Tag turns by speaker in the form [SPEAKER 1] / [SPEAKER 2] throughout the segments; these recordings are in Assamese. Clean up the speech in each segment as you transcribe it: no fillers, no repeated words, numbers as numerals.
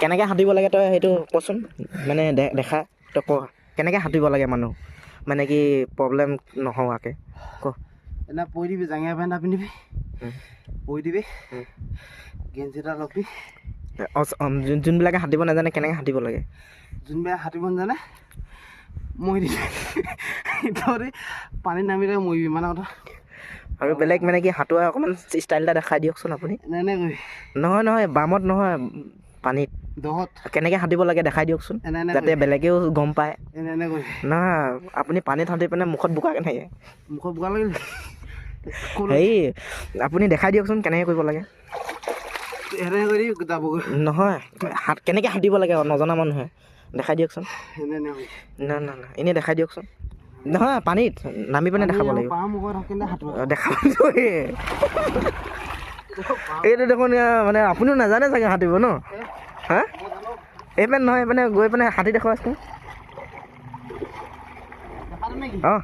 [SPEAKER 1] কেনেকৈ সাঁতুৰিব লাগে তই সেইটো কচোন মানে দেখা তই ক কেনেকৈ সাঁতুৰিব লাগে মানুহ মানে কি প্ৰব্লেম নোহোৱাকৈ ক
[SPEAKER 2] এনে পৰি দিবি জাঙিয়া পেণ্ট পিন্ধিবি পৰি দিবি গেঞ্জি এটা ল'বি
[SPEAKER 1] যোনবিলাকে সাঁতুৰিব নাজানে কেনেকৈ সাঁতুৰিব লাগে
[SPEAKER 2] যোনবিলাক সাঁতুৰিব নাজানে মৰি দিবি তহঁতি পানীত নামিলে মৰিবি মানে কথা
[SPEAKER 1] আৰু বেলেগ মানে কি সাঁতোৰা অকণমান ষ্টাইল এটা দেখাই দিয়কচোন আপুনি
[SPEAKER 2] এনে কৰিবি
[SPEAKER 1] নহয় বামত নহয় পানীত
[SPEAKER 2] দহত
[SPEAKER 1] কেনেকৈ সাঁতুৰিব লাগে দেখাই দিয়কচোন যাতে বেলেগেও গম পায়
[SPEAKER 2] এনে কৰিবি
[SPEAKER 1] নহয় আপুনি পানীত সাঁতুৰি পিনে মুখত বোকা কেনেকৈ
[SPEAKER 2] মুখত বোকা লাগিল
[SPEAKER 1] হেৰি আপুনি দেখাই দিয়কচোন কেনেকৈ কৰিব লাগে
[SPEAKER 2] এনে কৰি যাবগৈ
[SPEAKER 1] নহয় কেনেকৈ সাঁতুৰিব লাগে নজনা মানুহে দেখাই দিয়কচোন
[SPEAKER 2] এনে
[SPEAKER 1] না এনেই দেখাই দিয়কচোন নহয় পানীত নামি পিনে দেখাব লাগিব দেখাব এইটো দেখোন মানে আপুনিও নাজানে চাগে সাঁতুৰিব ন হা এইপিনে নহয় এইপিনে গৈ পিনে সাঁতুৰি দেখুৱাচোন অঁ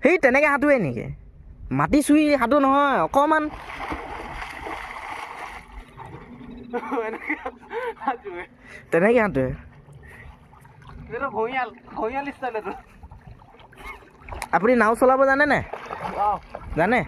[SPEAKER 1] সেই তেনেকৈ সাঁতোৰে নেকি মাটি চুই সাঁতোৰ নহয় অকণমান তেনেকৈ সাঁতোৰে আপুনি নাও চলাব জানে নাই জানে